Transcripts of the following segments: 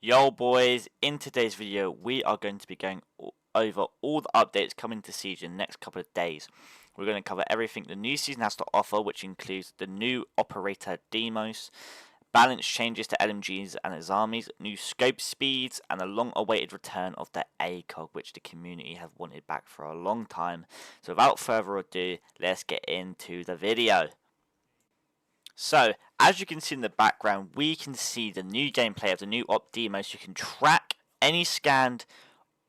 Yo boys, in today's video we are going to be going over all the updates coming to Siege in the next couple of days. We're going to cover everything the new season has to offer, which includes the new operator Deimos, balance changes to LMGs and its armies, new scope speeds, and a long awaited return of the ACOG, which the community have wanted back for a long time. So without further ado, let's get into the video. So, as you can see in the background, we can see the new gameplay of the new Op Deimos. You can track any scanned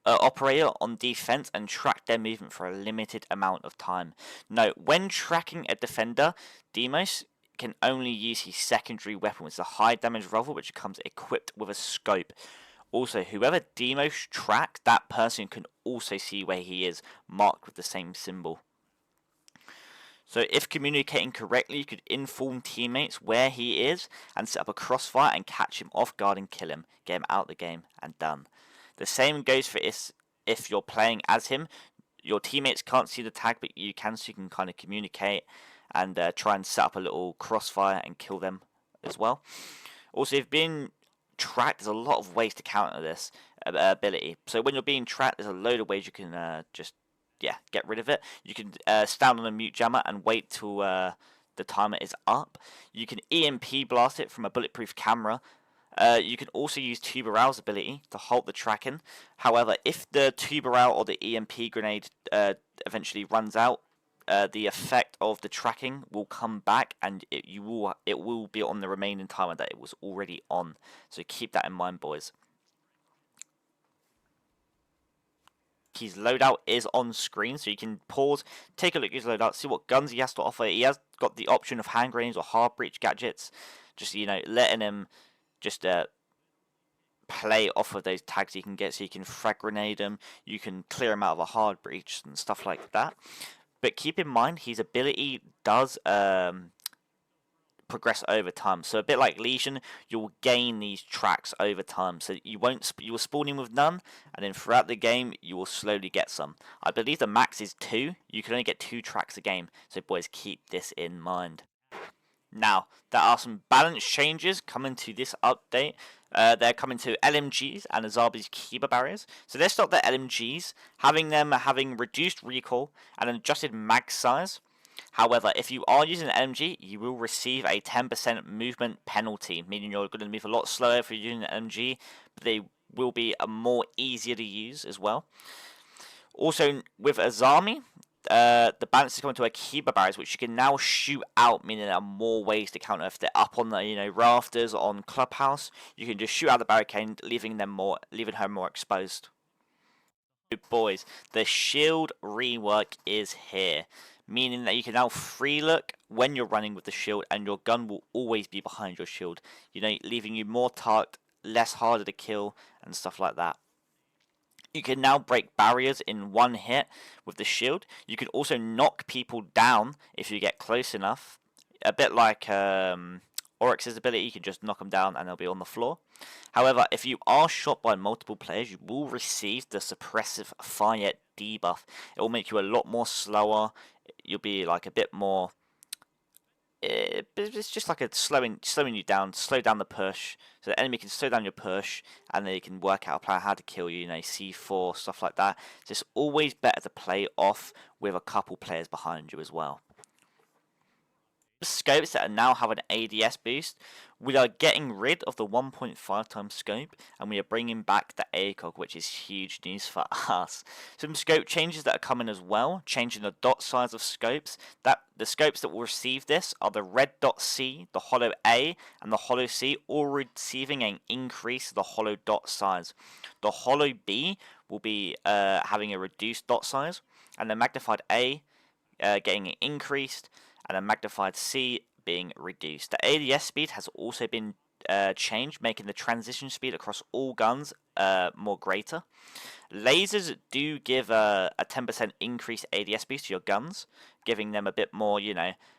operator on defense and track their movement for a limited amount of time. Note, when tracking a defender, Deimos can only use his secondary weapon, which is a high damage rifle, which comes equipped with a scope. Also, whoever Deimos tracks, that person can also see where he is, marked with the same symbol. So if communicating correctly, you could inform teammates where he is and set up a crossfire and catch him off guard and kill him. Get him out of the game and done. The same goes for if you're playing as him. Your teammates can't see the tag, but you can, so you can kind of communicate and try and set up a little crossfire and kill them as well. Also, if being tracked, there's a lot of ways to counter this ability. So when you're being tracked, there's a load of ways you can just get rid of it. You can stand on a mute jammer and wait till the timer is up. You can EMP blast it from a bulletproof camera. You can also use Tuberal's ability to halt the tracking. However, if the Tuberal or the EMP grenade eventually runs out, the effect of the tracking will come back, and it will be on the remaining timer that it was already on. So keep that in mind, boys. His loadout is on screen, so you can pause, take a look at his loadout, see what guns he has to offer. He has got the option of hand grenades or hard breach gadgets, just letting him just play off of those tags he can get. So you can frag grenade him, you can clear him out of a hard breach and stuff like that. But keep in mind, his ability does progress over time. So a bit like Legion, you'll gain these tracks over time. So you will spawn in with none, and then throughout the game you will slowly get some. I believe the max is 2. You can only get 2 tracks a game. So boys, keep this in mind. Now, there are some balance changes coming to this update. They're coming to LMGs and Azabi's Kiba barriers. So let's start the LMGs, having reduced recoil and an adjusted mag size. However, if you are using an MG, you will receive a 10% movement penalty, meaning you're going to move a lot slower if you're using an MG, but they will be more easier to use as well. Also, with Azami, the balance is coming to a Kiba barriers, which you can now shoot out, meaning there are more ways to counter. If they're up on the rafters on Clubhouse, you can just shoot out the barricade, leaving her more exposed. Boys, the shield rework is here, meaning that you can now free look when you're running with the shield, and your gun will always be behind your shield, leaving you more target, less harder to kill and stuff like that. You can now break barriers in one hit with the shield. You can also knock people down if you get close enough, a bit like Oryx's ability. You can just knock them down and they'll be on the floor. However, if you are shot by multiple players, you will receive the suppressive fire debuff. It will make you a lot more slower. You'll be like a bit more. It's just like a slowing you down, slow down the push, so the enemy can slow down your push, and they can work out a plan how to kill you. C4 stuff like that. So it's always better to play off with a couple players behind you as well. Scopes that now have an ADS boost, we are getting rid of the 1.5 times scope, and we are bringing back the ACOG, which is huge news for us. Some scope changes that are coming as well, changing the dot size of scopes. The scopes that will receive this are the red dot C, the hollow A, and the hollow C, all receiving an increase to the hollow dot size. The hollow B will be having a reduced dot size, and the magnified A getting increased, and a magnified C being reduced. The ADS speed has also been changed, making the transition speed across all guns more greater. Lasers do give a 10% increased ADS boost to your guns, giving them a bit more,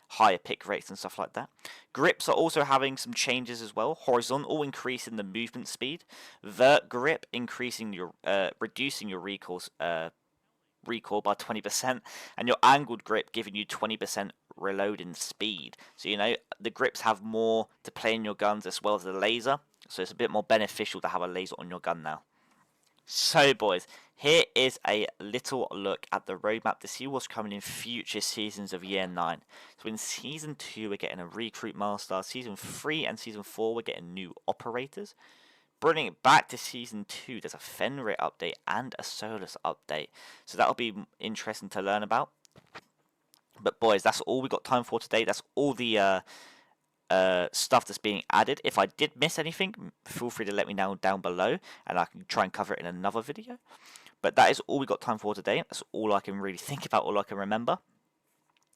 higher pick rates and stuff like that. Grips are also having some changes as well. Horizontal increasing the movement speed. Vert grip increasing your reducing your recoil by 20%, and your angled grip giving you 20% reloading speed. So the grips have more to play in your guns, as well as the laser So it's a bit more beneficial to have a laser on your gun now. So boys, here is a little look at the roadmap to see what's coming in future seasons of Year 9. So in Season 2 we're getting a Recruit Master, Season 3 and Season 4 we're getting new operators. Bringing it back to Season 2, there's a Fenrir update and a Solus update. So that'll be interesting to learn about. But boys, that's all we got time for today. That's all the stuff that's being added. If I did miss anything, feel free to let me know down below and I can try and cover it in another video. But that is all we got time for today. That's all I can really think about, all I can remember.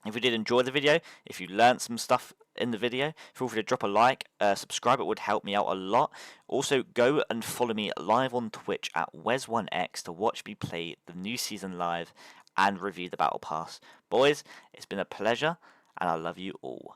If you did enjoy the video, if you learned some stuff in the video, feel free to drop a like, subscribe, it would help me out a lot. Also, go and follow me live on Twitch at Wes1x to watch me play the new season live and review the Battle Pass. Boys, it's been a pleasure, and I love you all.